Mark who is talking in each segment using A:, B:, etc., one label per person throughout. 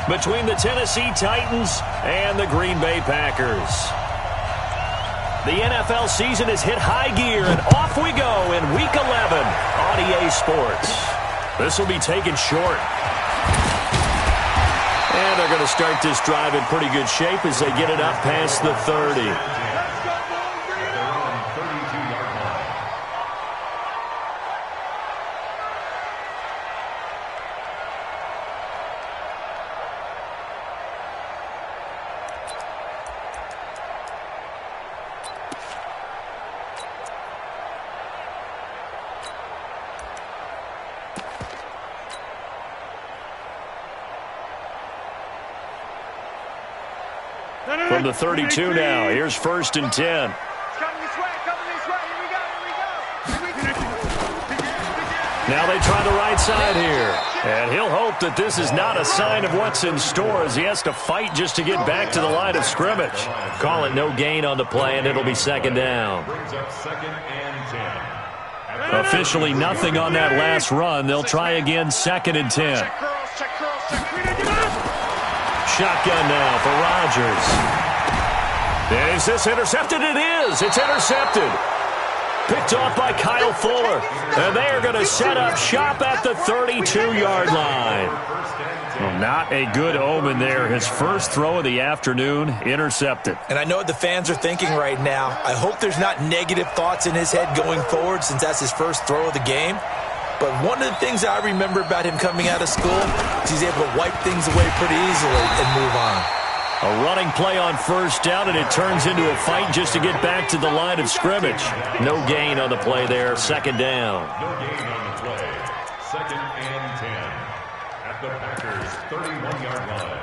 A: between the Tennessee Titans and the Green Bay Packers. The NFL season has hit high gear, and off we go in Week 11 on EA Sports. This will be taken short. And they're going to start this drive in pretty good shape as they get it up past the 30. From the 32 now, here's 1st and 10.
B: Coming this way, here we go.
A: Now they try the right side here. And he'll hope that this is not a sign of what's in store as he has to fight just to get back to the line of scrimmage. Call it no gain on the play, and it'll be 2nd down. Officially nothing on that last run. They'll try again, 2nd and 10. Shotgun now for Rodgers. And is this intercepted? It is. It's intercepted. Picked off by Kyle Fuller. And they are going to set up shop at the 32-yard line. Well, not a good omen there. His first throw of the afternoon, intercepted.
C: And I know what the fans are thinking right now. I hope there's not negative thoughts in his head going forward since that's his first throw of the game. But one of the things I remember about him coming out of school is he's able to wipe things away pretty easily and move on.
A: A running play on 1st down, and it turns into a fight just to get back to the line of scrimmage. No gain on the play there, 2nd down.
D: No gain on the play. 2nd and 10 at the Packers' 31-yard line.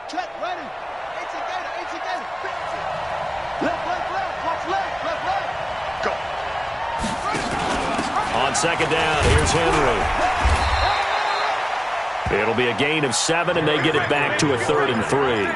B: Check, ready. 18 gator. Left, watch left. Go.
A: On 2nd down, here's Henry. It'll be a gain of 7, and they get it back to a 3rd and 3.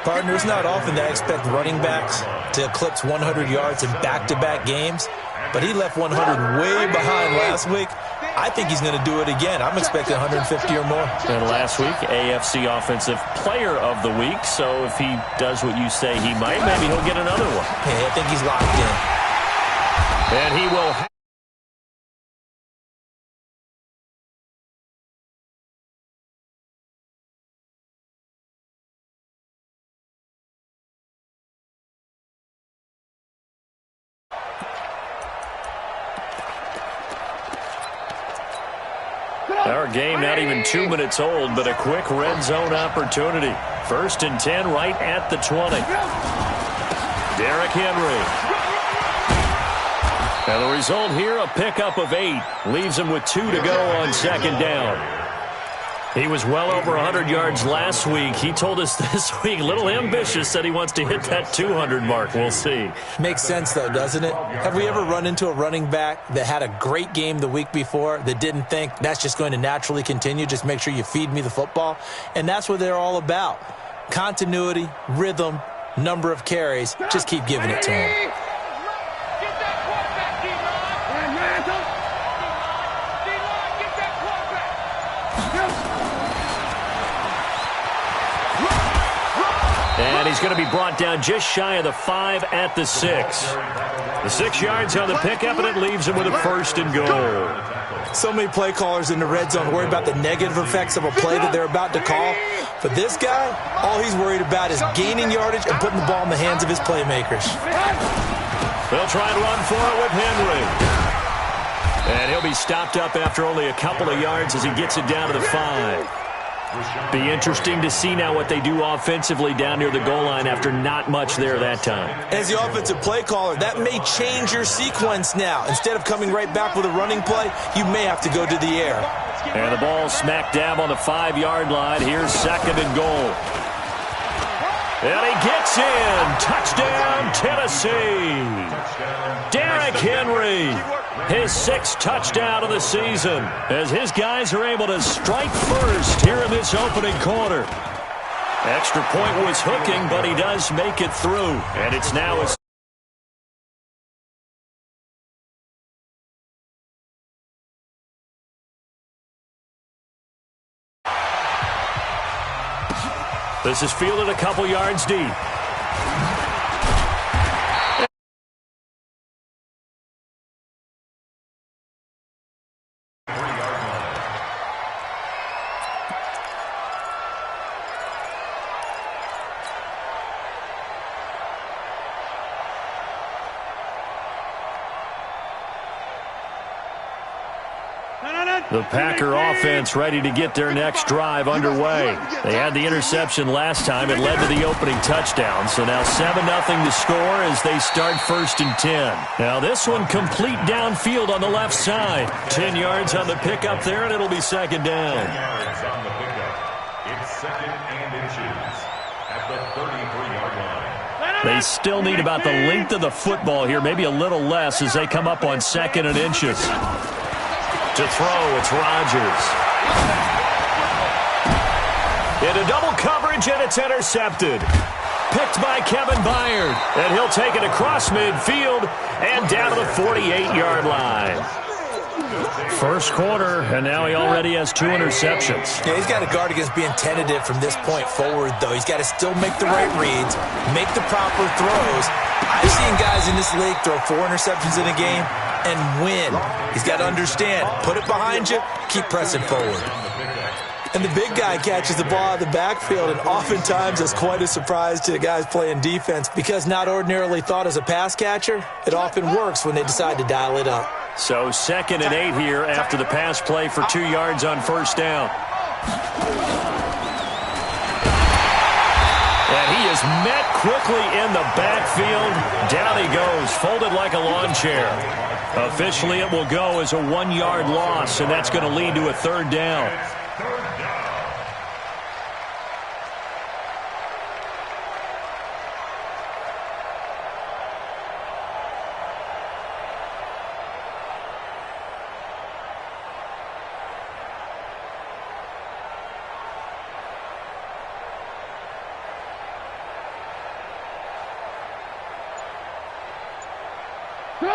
C: Partner, it's not often that I expect running backs to eclipse 100 yards in back-to-back games, but he left 100 way behind last week. I think he's going to do it again. I'm expecting 150 or more.
A: And last week, AFC Offensive Player of the Week. So if he does what you say he might, maybe he'll get another one.
C: Yeah, I think he's locked in.
A: And he will. Our game not even 2 minutes old, but a quick red zone opportunity. 1st and 10 right at the 20. Derrick Henry. And the result here, a pickup of 8. Leaves him with 2 to go on 2nd down. He was well over 100 yards last week. He told us this week, a little ambitious, said he wants to hit that 200 mark. We'll see.
C: Makes sense, though, doesn't it? Have we ever run into a running back that had a great game the week before that didn't think that's just going to naturally continue? Just make sure you feed me the football. And that's what they're all about. Continuity, rhythm, number of carries. Just keep giving it to him.
A: And he's going to be brought down just shy of the 5 at the 6. The 6 yards on the pickup, and it leaves him with a 1st and goal.
C: So many play callers in the red zone worry about the negative effects of a play that they're about to call. But this guy, all he's worried about is gaining yardage and putting the ball in the hands of his playmakers.
A: They'll try and run for it with Henry. And he'll be stopped up after only a couple of yards as he gets it down to the 5. Be interesting to see now what they do offensively down near the goal line after not much there that time.
C: As the offensive play caller, that may change your sequence now. Instead of coming right back with a running play, you may have to go to the air.
A: And the ball smack dab on the 5-yard line. Here's 2nd and goal. And he gets in. Touchdown, Tennessee. Derrick Henry. His 6th touchdown of the season as his guys are able to strike first here in this opening quarter. Extra point was hooking, but he does make it through. And it's now a This is fielded a couple yards deep. The Packer offense ready to get their next drive underway. They had the interception last time. It led to the opening touchdown. So now 7-0 to score as they start 1st and 10. Now this one complete downfield on the left side. 10 yards on the pickup there, and it'll be 2nd down.
D: 10 yards on the pickup. It's 2nd and inches at the 33-yard line.
A: They still need about the length of the football here, maybe a little less as they come up on 2nd and inches. To throw, it's Rodgers. Into double coverage, and it's intercepted. Picked by Kevin Byard. And he'll take it across midfield and down to the 48-yard line. 1st quarter, and now he already has 2 interceptions.
C: Yeah, he's got to guard against being tentative from this point forward, though. He's got to still make the right reads, make the proper throws. I've seen guys in this league throw 4 interceptions in a game and win. He's got to understand, put it behind you, keep pressing forward. And the big guy catches the ball out of the backfield, and oftentimes that's quite a surprise to the guys playing defense because not ordinarily thought as a pass catcher, it often works when they decide to dial it up.
A: So 2nd and 8 here after the pass play for 2 yards on 1st down. And he is met quickly in the backfield. Down he goes, folded like a lawn chair. Officially, it will go as a 1-yard loss, and that's going to lead to a 3rd down.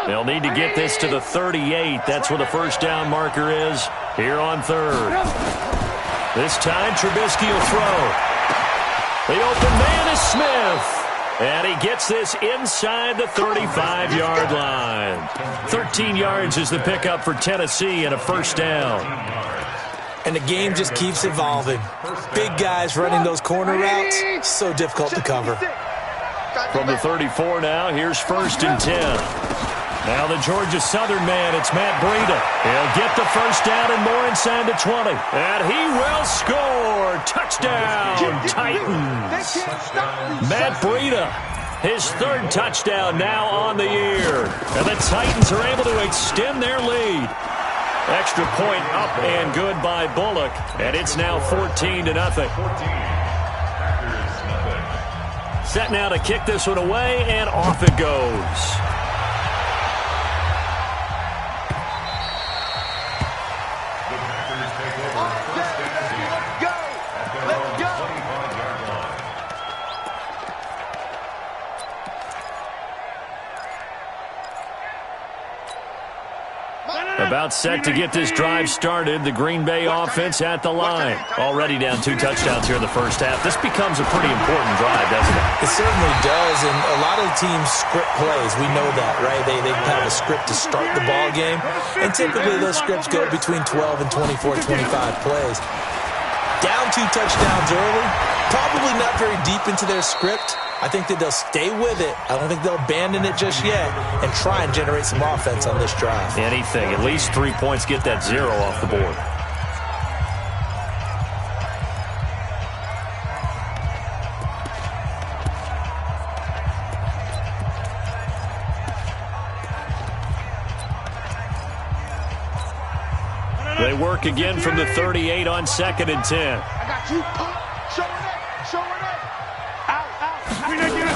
A: They'll need to get this to the 38. That's where the 1st down marker is here on 3rd. This time, Trubisky will throw. The open man is Smith. And he gets this inside the 35-yard line. 13 yards is the pickup for Tennessee and a 1st down.
C: And the game just keeps evolving. Big guys running those corner routes, so difficult to cover.
A: From the 34 now, here's 1st and 10. Now the Georgia Southern man, it's Matt Breida. He'll get the 1st down and more inside the 20. And he will score. Touchdown, Titans. Matt Breida, his 3rd touchdown now on the year. And the Titans are able to extend their lead. Extra point up and good by Bullock. And it's now 14-0. Set now to kick this one away, and off it goes. About set to get this drive started. The Green Bay offense at the line. Already down 2 touchdowns here in the 1st half. This becomes a pretty important drive, doesn't it?
C: It certainly does, and a lot of teams script plays. We know that, right? They have a script to start the ball game, and typically those scripts go between 12 and 24, 25 plays. Down 2 touchdowns early, probably not very deep into their script. I think that they'll stay with it. I don't think they'll abandon it just yet and try and generate some offense on this drive.
A: Anything. At least 3 points. Get that 0 off the board. They work again from the 38 on 2nd and 10.
B: I got you. Show her that. Show her that. Out. We didn't get it.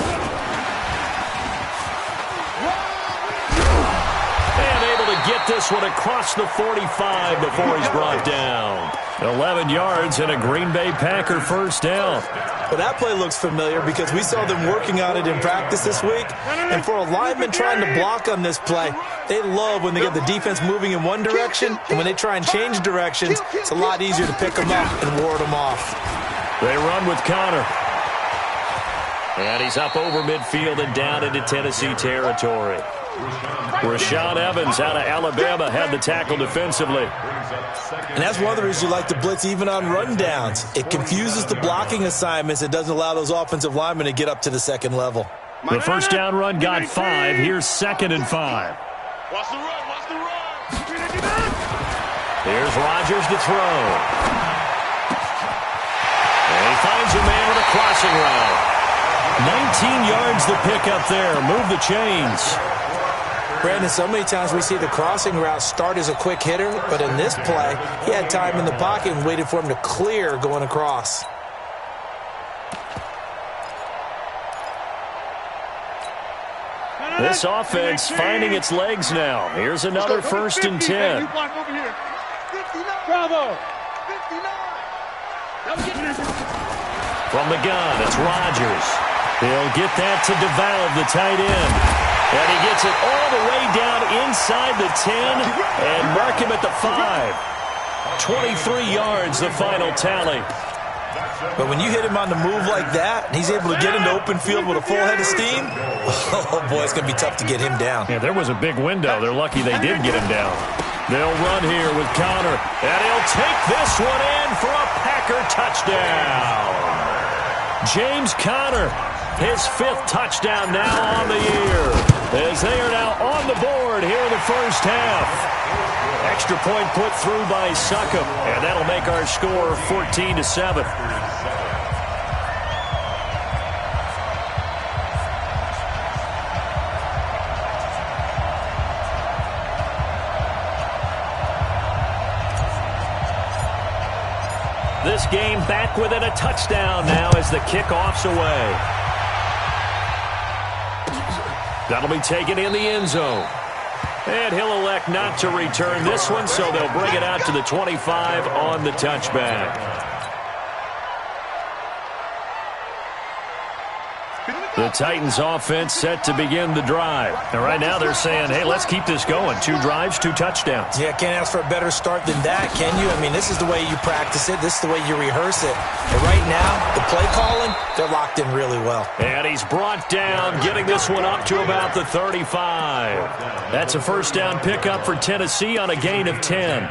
A: And able to get this one across the 45 before he's brought down. 11 yards and a Green Bay Packer 1st down.
C: Well, that play looks familiar because we saw them working on it in practice this week. And for a lineman trying to block on this play, they love when they get the defense moving in one direction. And when they try and change directions, it's a lot easier to pick them up and ward them off.
A: They run with Connor. And he's up over midfield and down into Tennessee territory. Rashaan Evans out of Alabama had the tackle defensively.
C: And that's one of the reasons you like to blitz even on rundowns. It confuses the blocking assignments. It doesn't allow those offensive linemen to get up to the second level.
A: The first down run got 5. Here's 2nd and 5.
B: Watch the run, watch the run.
A: Here's Rodgers to throw. And he finds a man with a crossing route. 19 yards the pickup there. Move the chains.
C: Brandon, so many times we see the crossing route start as a quick hitter, but in this play, he had time in the pocket and waited for him to clear going across.
A: This offense finding its legs now. Here's another 1st and 10.
B: Bravo.
A: From the gun, it's Rodgers. He'll get that to DeValve, the tight end. And he gets it all the way down inside the 10 and mark him at the 5. 23 yards, the final tally.
C: But when you hit him on the move like that, and he's able to get into open field with a full head of steam, oh, boy, it's going to be tough to get him down.
A: Yeah, there was a big window. They're lucky they did get him down. They'll run here with Conner, and he'll take this one in for a Packer touchdown. James Conner, his 5th touchdown now on the year, as they are now on the board here in the first half. Extra point put through by Succop, and that'll make our score 14-7. This game back within a touchdown now as the kickoff's away. That'll be taken in the end zone. And he'll elect not to return this one, so they'll bring it out to the 25 on the touchback. The Titans offense set to begin the drive. And right now they're saying, hey, let's keep this going. 2 drives, 2 touchdowns.
C: Yeah, can't ask for a better start than that, can you? I mean, this is the way you practice it. This is the way you rehearse it. And right now, the play calling, they're locked in really well.
A: And he's brought down, getting this one up to about the 35. That's a first down pickup for Tennessee on a gain of 10.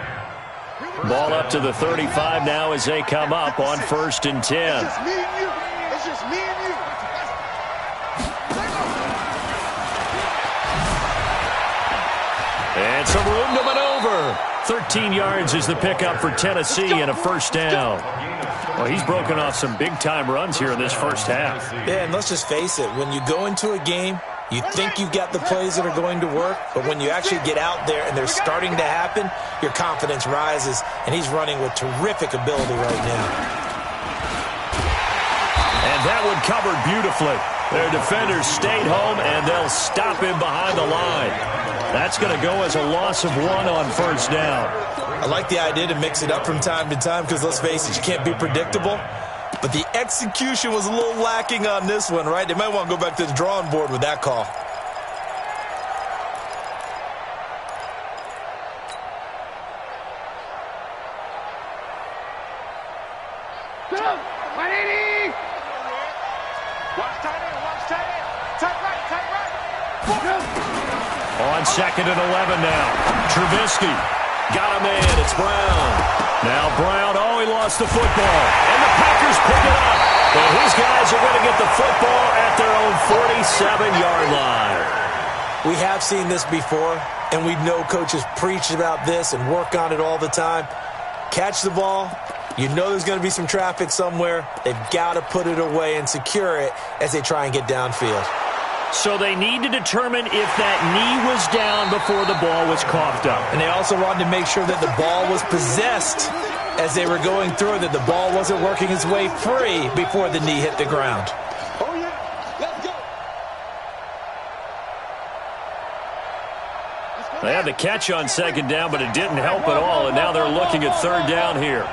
A: Ball up to the 35 now as they come up on 1st and 10.
B: It's just me and you. It's just me and you.
A: And some room to maneuver. 13 yards is the pickup for Tennessee and a first down. Well, he's broken off some big-time runs here in this first half.
C: Yeah, and let's just face it. When you go into a game, you think you've got the plays that are going to work, but when you actually get out there and they're starting to happen, your confidence rises, and he's running with terrific ability right now.
A: And that one covered beautifully. Their defenders stayed home, and they'll stop him behind the line. That's going to go as a loss of 1 on first down.
C: I like the idea to mix it up from time to time because, let's face it, you can't be predictable. But the execution was a little lacking on this one, right? They might want to go back to the drawing board with that call.
A: On 2nd and 11 now. Trubisky got a man. It's Brown. Now Brown, he lost the football. And the Packers pick it up. But his guys are going to get the football at their own 47-yard line.
C: We have seen this before, and we know coaches preach about this and work on it all the time. Catch the ball. You know there's going to be some traffic somewhere. They've got to put it away and secure it as they try and get downfield.
A: So they need to determine if that knee was down before the ball was coughed up.
C: And they also wanted to make sure that the ball was possessed as they were going through, that the ball wasn't working its way free before the knee hit the ground.
B: Oh, yeah. Let's go.
A: They had the catch on 2nd down, but it didn't help at all, and now they're looking at 3rd down here.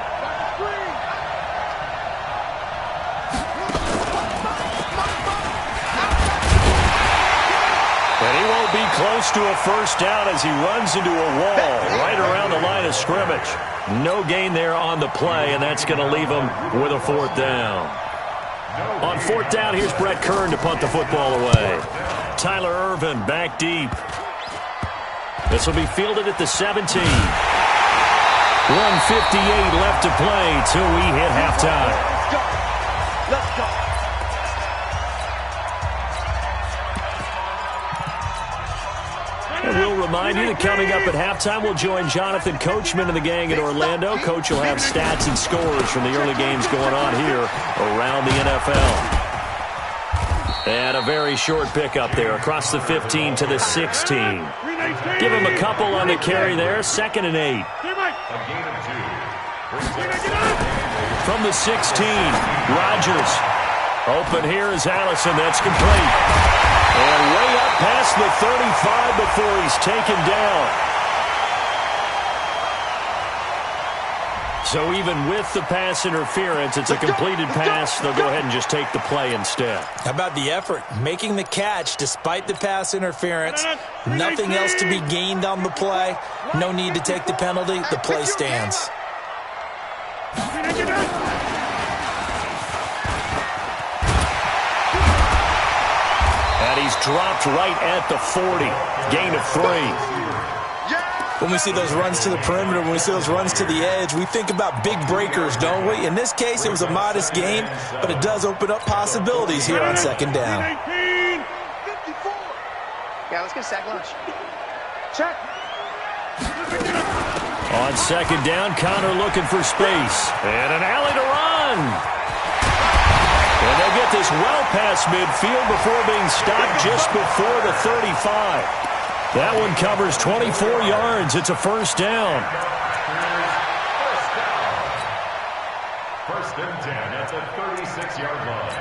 A: And he won't be close to a first down as he runs into a wall right around the line of scrimmage. No gain there on the play, and that's going to leave him with a 4th down. On fourth down, here's Brett Kern to punt the football away. Tyler Ervin back deep. This will be fielded at the 17. 1:58 left to play till we hit halftime.
B: Let's go.
A: And we'll remind you that coming up at halftime, we'll join Jonathan Coachman and the gang in Orlando. Coach will have stats and scores from the early games going on here around the NFL. And a very short pickup there across the 15 to the 16. Give him a couple on the carry there. 2nd and 8. From the 16, Rodgers. Open here is Allison. That's complete. And way up past the 35 before he's taken down. So even with the pass interference, it's a completed pass. They'll go ahead and just take the play instead.
C: How about the effort? Making the catch despite the pass interference. Nothing else to be gained on the play. No need to take the penalty. The play stands.
A: And he's dropped right at the 40. Gain of 3.
C: When we see those runs to the perimeter, when we see those runs to the edge, we think about big breakers, don't we? In this case, it was a modest gain, but it does open up possibilities here on 2nd down.
B: 54.
E: Yeah, let's get sack lunch.
B: Check.
A: On 2nd down, Connor looking for space. And an alley to run. And they'll get this well past midfield before being stopped just before the 35. That one covers 24 yards. It's a first down.
D: First and 10 at the 36-yard line.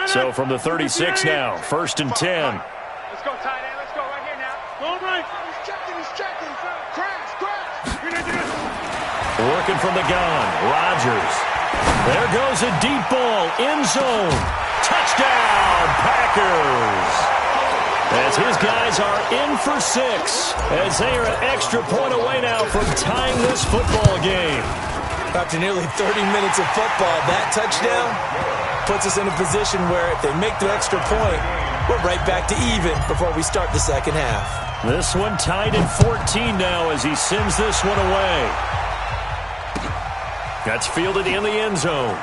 A: So from the 36 now, 1st and 10.
B: Let's go, tight end. Let's go right here now. Go right. He's checking. Crash.
A: Working from the gun, Rodgers. There goes a deep ball, end zone. Touchdown, Packers. As his guys are in for 6, as they are an extra point away now from tying this football game.
C: After nearly 30 minutes of football, that touchdown puts us in a position where if they make the extra point, we're right back to even before we start the 2nd half.
A: This one tied at 14 now as he sends this one away. That's fielded in the end zone.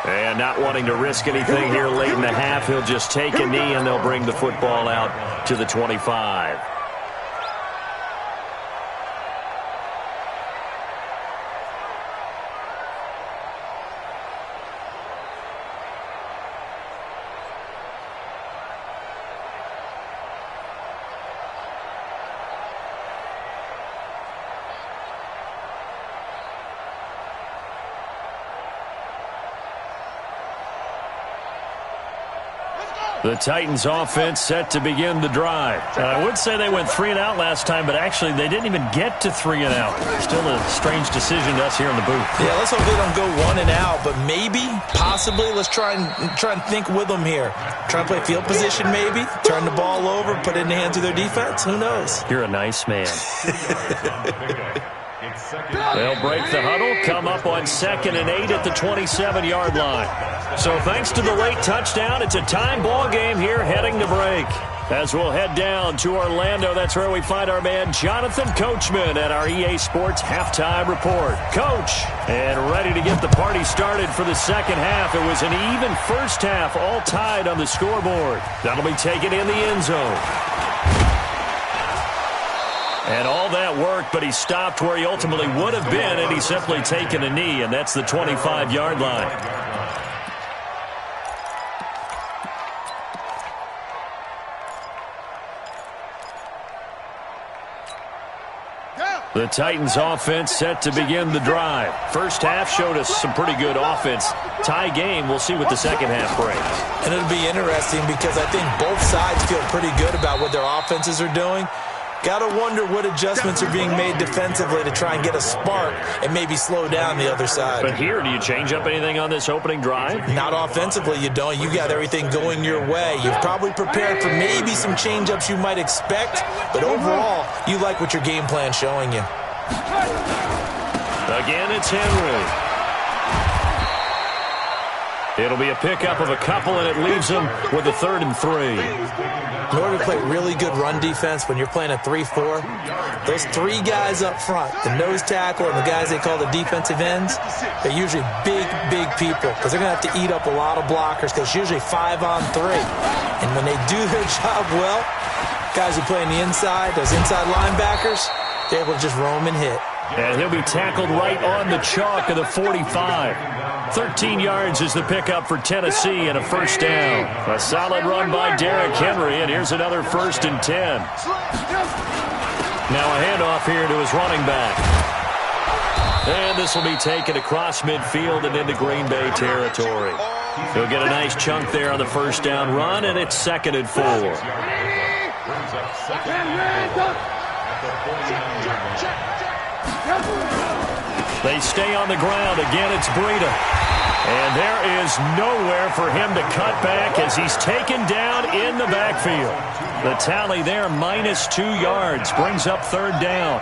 A: And not wanting to risk anything here late in the half, he'll just take a knee and they'll bring the football out to the 25. The Titans offense set to begin the drive. And I would say they went 3 and out last time, but actually they didn't even get to 3 and out. Still a strange decision to us here in the booth.
C: Yeah, let's hope they don't go 1 and out, but maybe, possibly, let's try and think with them here. Try and play field position maybe, turn the ball over, put it in the hands of their defense. Who knows?
A: You're a nice man. They'll break the huddle, come up on 2nd and 8 at the 27-yard line. So thanks to the late touchdown, it's a time ball game here heading to break. As we'll head down to Orlando, that's where we find our man Jonathan Coachman at our EA Sports Halftime Report. Coach, and ready to get the party started for the 2nd half. It was an even first half, all tied on the scoreboard. That'll be taken in the end zone. And all that worked, but he stopped where he ultimately would have been, and he's simply taken a knee, and that's the 25-yard line. The Titans offense set to begin the drive. First half showed us some pretty good offense. Tie game, we'll see what the 2nd half brings.
C: And it'll be interesting because I think both sides feel pretty good about what their offenses are doing. Got to wonder what adjustments are being made defensively to try and get a spark and maybe slow down the other side.
A: But here, do you change up anything on this opening drive?
C: Not offensively, you don't. You got everything going your way. You've probably prepared for maybe some change-ups you might expect, but overall, you like what your game plan's showing you.
A: Again, it's Henry. It'll be a pickup of a couple, and it leaves them with a 3rd and 3.
C: In order to play really good run defense when you're playing a 3-4, those 3 guys up front, the nose tackle and the guys they call the defensive ends, they're usually big, big people because they're going to have to eat up a lot of blockers because it's usually 5 on 3. And when they do their job well, guys who play on the inside, those inside linebackers, they're able to just roam and hit.
A: And he'll be tackled right on the chalk of the 45. 13 yards is the pickup for Tennessee and a first down. A solid run by Derrick Henry, and here's another 1st and 10. Now a handoff here to his running back. And this will be taken across midfield and into Green Bay territory. He'll get a nice chunk there on the first down run, and it's 2nd and 4. They stay on the ground. Again, it's Breida. And there is nowhere for him to cut back as he's taken down in the backfield. The tally there, -2 yards, brings up 3rd down.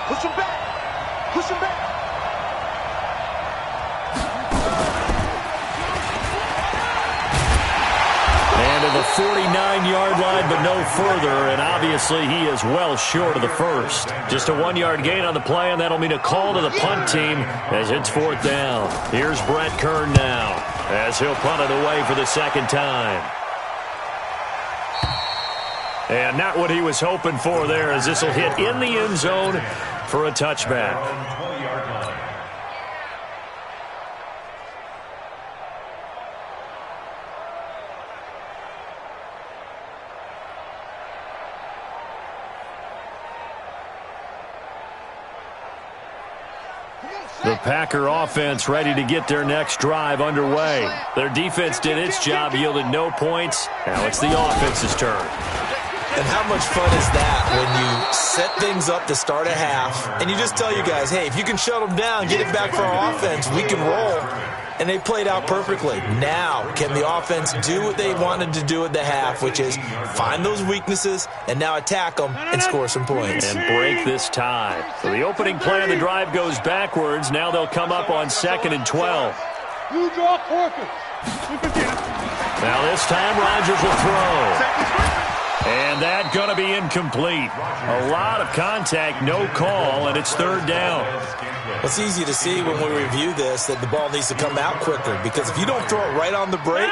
B: Push him back. Push him back.
A: And to the 49-yard line, but no further, and obviously he is well short of the first. Just a 1-yard gain on the play, and that'll mean a call to the punt team as it's 4th down. Here's Brett Kern now as he'll punt it away for the 2nd time. And not what he was hoping for there, as this will hit in the end zone for a touchback. The Packer offense ready to get their next drive underway. Their defense did its job, yielded no points. Now it's the offense's turn.
C: And how much fun is that when you set things up to start a half and you just tell your guys, hey, if you can shut them down, get it back for our offense, we can roll. And they played out perfectly. Now, can the offense do what they wanted to do at the half, which is find those weaknesses and now attack them and score some points.
A: And break this tie. So the opening play of the drive goes backwards. Now they'll come up on 2nd and 12.
B: You draw quarter.
A: Now this time Rodgers will throw. And that's going to be incomplete. A lot of contact, no call, and it's 3rd down.
C: It's easy to see when we review this that the ball needs to come out quicker, because if you don't throw it right on the break,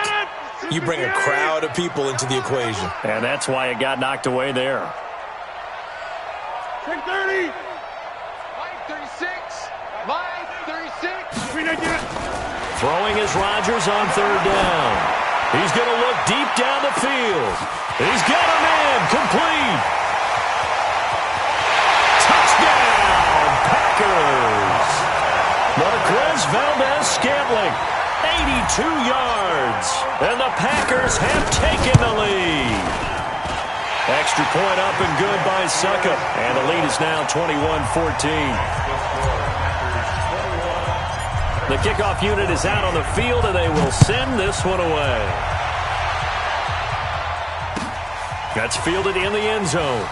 C: you bring a crowd of people into the equation.
A: And that's why it got knocked away there.
B: 30. Line 36. Line 36.
A: Throwing is Rodgers on 3rd down. He's going to look deep down the field. He's got him in. Complete. Touchdown, Packers. Marquez Valdez-Scantling, 82 yards. And the Packers have taken the lead. Extra point up and good by Suckup. And the lead is now 21-14. The kickoff unit is out on the field, and they will send this one away. That's fielded in the end zone.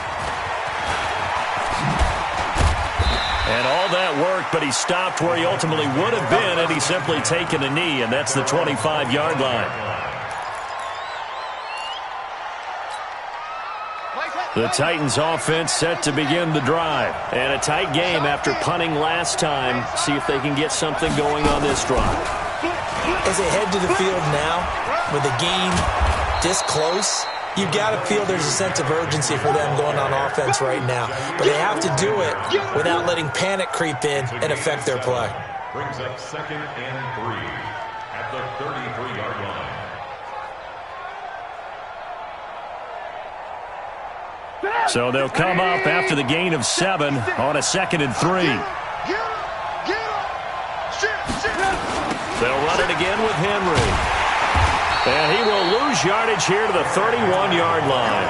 A: And all that worked, but he stopped where he ultimately would have been had he simply taken a knee, and that's the 25-yard line. The Titans offense set to begin the drive. And a tight game after punting last time. See if they can get something going on this drive.
C: As they head to the field now, with the game this close, you've got to feel there's a sense of urgency for them going on offense right now. But they have to do it without letting panic creep in and affect their play.
D: Brings up 2nd and 3 at the 33-yard line.
A: So they'll come up after the gain of 7 on a 2nd and 3. They'll run it again with Henry. And he will lose yardage here to the 31-yard line.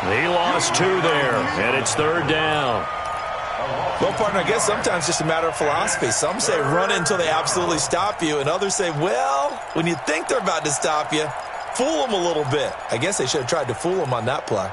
A: He lost 2 there, and it's 3rd down.
C: Well, partner, I guess sometimes it's just a matter of philosophy. Some say run until they absolutely stop you, and others say, well, when you think they're about to stop you, fool them a little bit. I guess they should have tried to fool them on that play.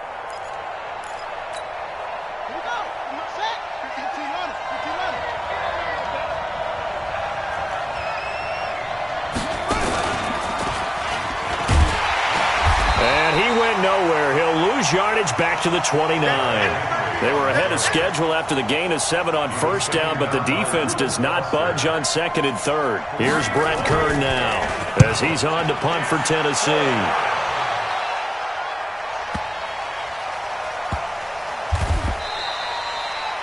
A: And he went nowhere. He'll lose yardage back to the 29. They were ahead of schedule after the gain of 7 on 1st down, but the defense does not budge on 2nd and 3rd. Here's Brett Kern now as he's on to punt for Tennessee.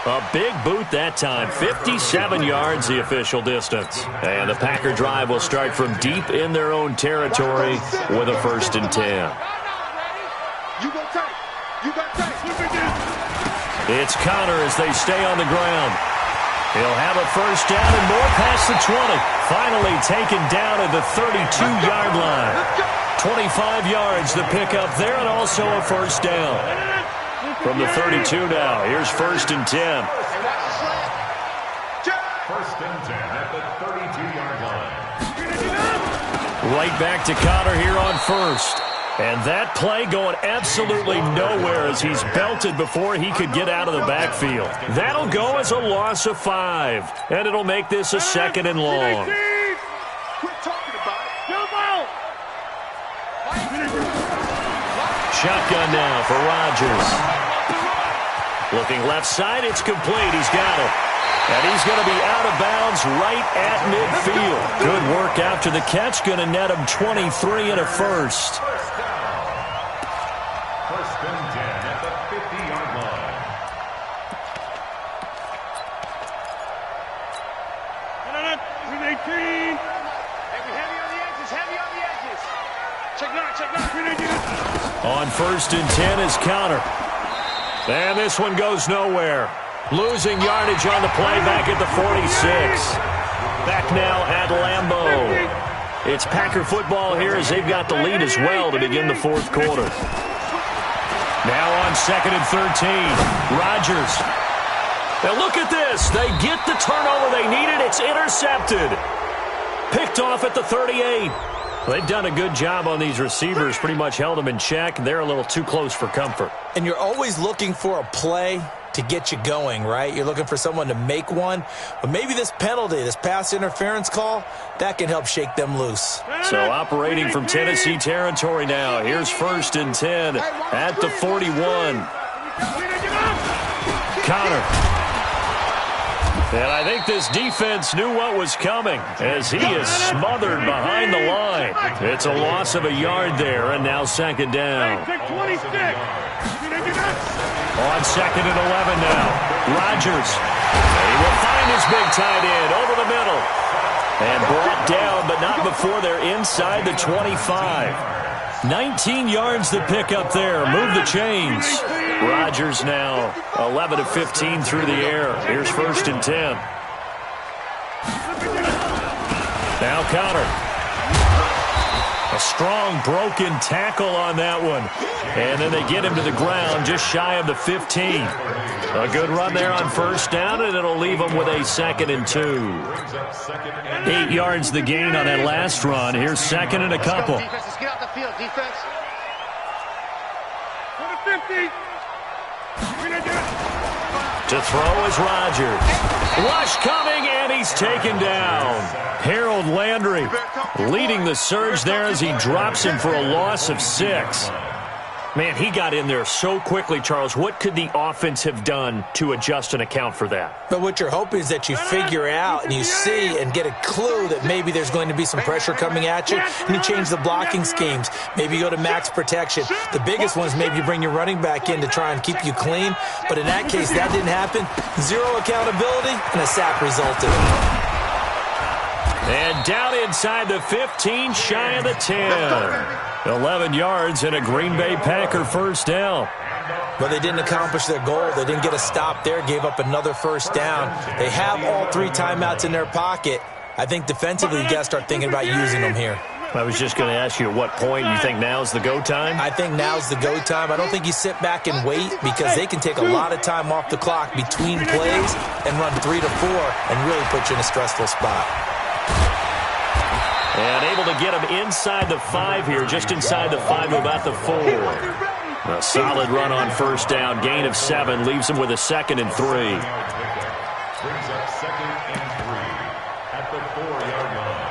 A: A big boot that time. 57 yards the official distance. And the Packer drive will start from deep in their own territory with a 1st and 10. It's Connor as they stay on the ground. He'll have a 1st down and more past the 20. Finally taken down at the 32-yard line. 25 yards the pickup there and also a 1st down. From the 32 now, here's 1st and 10.
D: 1st and 10 at the 32-yard line.
A: Right back to Connor here on 1st. And that play going absolutely nowhere as he's belted before he could get out of the backfield. That'll go as a loss of 5. And it'll make this a 2nd and long. Shotgun now for Rodgers. Looking left side, it's complete. He's got it. And he's going to be out of bounds right at midfield. Good work after the catch. Going to net him 23 and a 1st.
D: 1st and 10 at the 50-yard line.
A: On 1st and 10 is Connor. And this one goes nowhere. Losing yardage on the play back at the 46. Back now at Lambeau. It's Packer football here as they've got the lead as well to begin the 4th quarter. Now on 2nd and 13. Rodgers. Now look at this. They get the turnover they needed. It's intercepted. Picked off at the 38. They've done a good job on these receivers. Pretty much held them in check. They're a little too close for comfort.
C: And you're always looking for a play to get you going, right? You're looking for someone to make one. But maybe this penalty, this pass interference call, that can help shake them loose.
A: So operating from Tennessee territory now. Here's 1st and 10 at the 41. Connor. And I think this defense knew what was coming as he is smothered behind the line. It's a loss of a yard there, and now 2nd down. On 2nd and 11 now. Rodgers. And he will find his big tight end over the middle. And brought down, but not before they're inside the 25. 19 yards to pick up there. Move the chains. Rodgers now 11 of 15 through the air. Here's 1st and 10. Now Connor. A strong broken tackle on that one. And then they get him to the ground just shy of the 15. A good run there on 1st down, and it'll leave them with a 2nd and 2. 8 yards the gain on that last run. Here's 2nd and a couple.
E: Let's get off the field, defense.
A: To throw is Rodgers. Rush coming, and he's taken down. Harold Landry leading the surge there as he drops him for a loss of 6. Man, he got in there so quickly, Charles. What could the offense have done to adjust and account for that?
C: But what you're hoping is that you figure out and you see and get a clue that maybe there's going to be some pressure coming at you, and you change the blocking schemes. Maybe you go to max protection. The biggest one is maybe you bring your running back in to try and keep you clean. But in that case, that didn't happen. Zero accountability, and a sack resulted.
A: And down inside the 15, shy of the 10. 11 yards and a Green Bay Packer 1st down.
C: But they didn't accomplish their goal. They didn't get a stop there, gave up another 1st down. They have all 3 timeouts in their pocket. I think defensively you got to start thinking about using them here.
A: I was just going to ask you at what point you think now's the go time?
C: I think now's the go time. I don't think you sit back and wait because they can take a lot of time off the clock between plays and run 3 to 4 and really put you in a stressful spot.
A: And able to get him inside the 5 here, just inside the 5 to about the 4. A solid run on first down, gain of 7, leaves him with a 2nd and 3.
D: Brings up 2nd and 3 at the 4-yard line.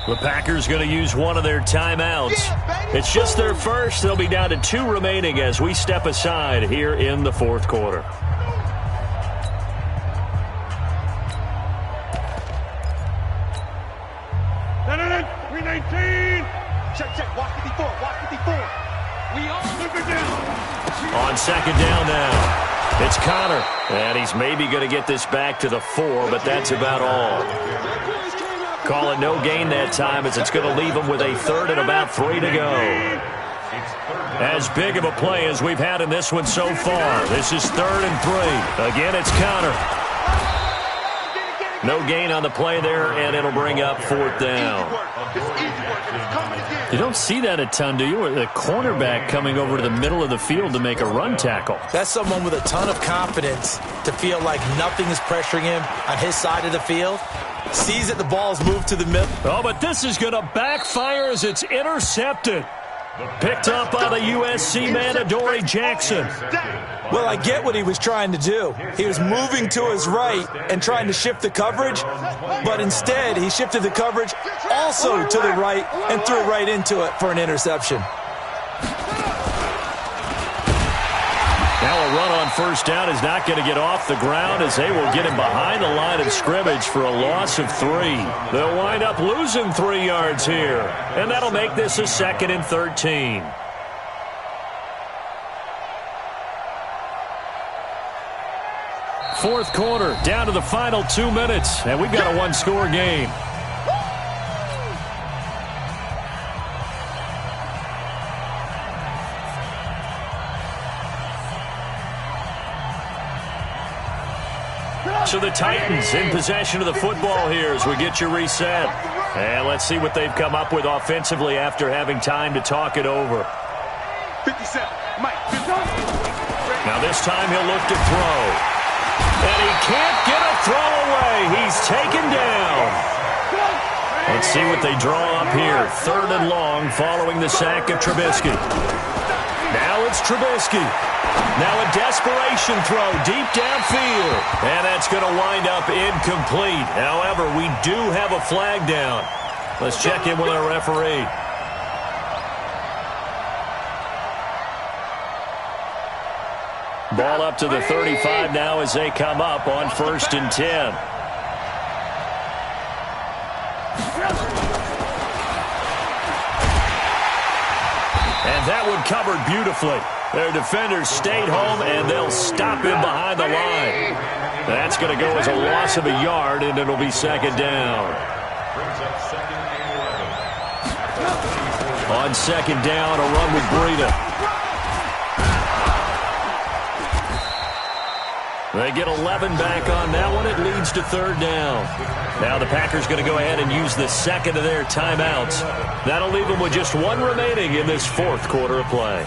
A: The Packers going to use one of their timeouts. It's just their first. They'll be down to 2 remaining as we step aside here in the 4th quarter.
B: Check. Watch the before. We all look it down.
A: On 2nd down now, it's Connor. And he's maybe going to get this back to the 4, but that's about all. Call it no gain that time as it's going to leave him with a 3rd and about 3 to go. As big of a play as we've had in this one so far. This is 3rd and 3. Again, it's Connor. No gain on the play there, and it'll bring up 4th down. You don't see that a ton, do you? The cornerback coming over to the middle of the field to make a run tackle.
C: That's someone with a ton of confidence to feel like nothing is pressuring him on his side of the field. Sees that the ball's moved to the middle.
A: Oh, but this is going to backfire as it's intercepted. Picked up by the USC man, Adoree Jackson.
C: Well, I get what he was trying to do. He was moving to his right and trying to shift the coverage, but instead he shifted the coverage also to the right and threw right into it for an interception.
A: Now a run on first down is not going to get off the ground as they will get him behind the line of scrimmage for a loss of 3. They'll wind up losing 3 yards here, and that'll make this a 2nd and 13. Fourth quarter, down to the final 2 minutes, and we've got a 1-score game. So the Titans in possession of the football here as we get you reset. And let's see what they've come up with offensively after having time to talk it over.
B: 57. Mike.
A: Now this time he'll look to throw. And he can't get a throw away. He's taken down. Let's see what they draw up here. 3rd and long following the sack of Trubisky. Now it's Trubisky. Now a desperation throw deep downfield. And that's going to wind up incomplete. However, we do have a flag down. Let's check in with our referee. Ball up to the 35 now as they come up on 1st and 10. And that one covered beautifully. Their defenders stayed home, and they'll stop him behind the line. That's going to go as a loss of a yard, and it'll be 2nd down. On 2nd down, a run with Breida. They get 11 back on that one. It leads to 3rd down. Now the Packers going to go ahead and use the 2nd of their timeouts. That'll leave them with just 1 remaining in this 4th quarter of play.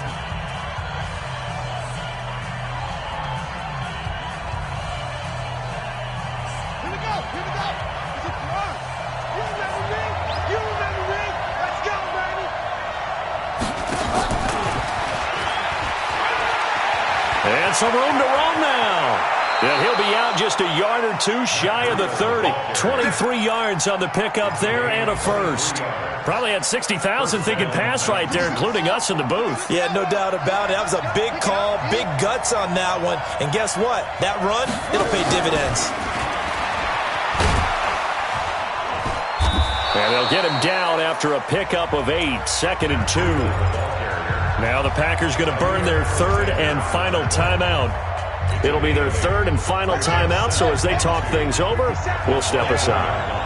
A: And some room to run now. And he'll be out just a yard or 2 shy of the 30. 23 yards on the pickup there and a 1st. Probably had 60,000 thinking pass right there, including us in the booth.
C: Yeah, no doubt about it. That was a big call, big guts on that one. And guess what? That run, it'll pay dividends.
A: And they'll get him down after a pickup of 8, 2nd and 2. Now the Packers going to burn their 3rd and final timeout. It'll be their 3rd and final timeout, so as they talk things over, we'll step aside.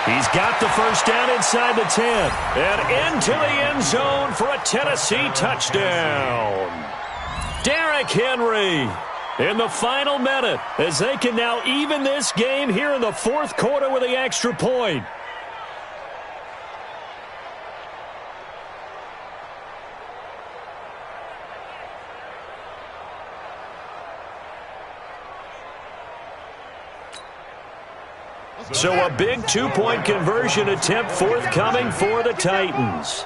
A: He's got the first down inside the 10. And into the end zone for a Tennessee touchdown. Derrick Henry in the final minute as they can now even this game here in the fourth quarter with the extra point. So a big two-point conversion attempt forthcoming for the Titans.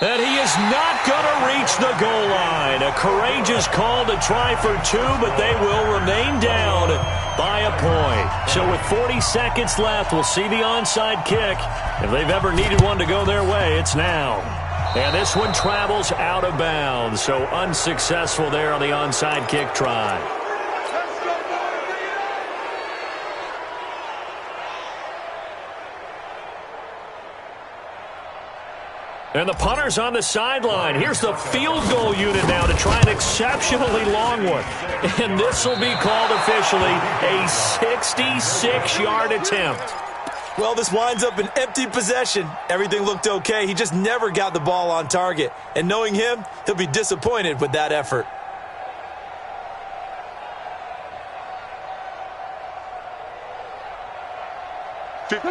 A: And he is not going to reach the goal line. A courageous call to try for two, but they will remain down by a point. So with 40 seconds left, we'll see the onside kick. If they've ever needed one to go their way, it's now. And this one travels out of bounds, so unsuccessful there on the onside kick try. And the punter's on the sideline. Here's the field goal unit now to try an exceptionally long one. And this will be called officially a 66-yard attempt.
C: Well, this winds up an empty possession. Everything looked okay. He just never got the ball on target. And knowing him, he'll be disappointed with that effort.
B: Right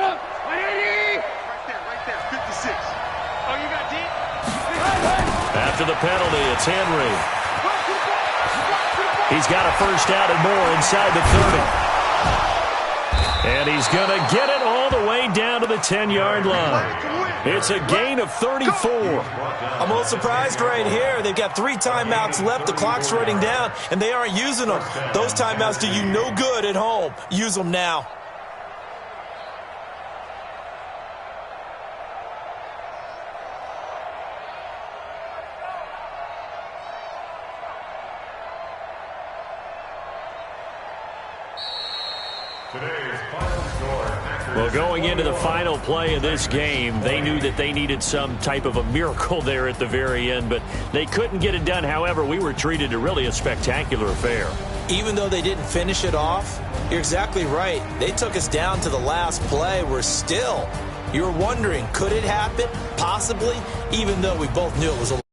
B: there, 56. Oh, you got deep?
A: After the penalty, it's Henry. He's got a first down and more inside the 30. And he's going to get it all the way down to the 10-yard line. It's a gain of 34.
C: I'm a little surprised right here. They've got 3 timeouts left. The clock's running down, and they aren't using them. Those timeouts do you no good at home. Use them now.
A: Well, going into the final play of this game, they knew that they needed some type of a miracle there at the very end, but they couldn't get it done. However, we were treated to really a spectacular affair.
C: Even though they didn't finish it off, you're exactly right. They took us down to the last play. You're wondering, could it happen? Possibly, even though we both knew it was a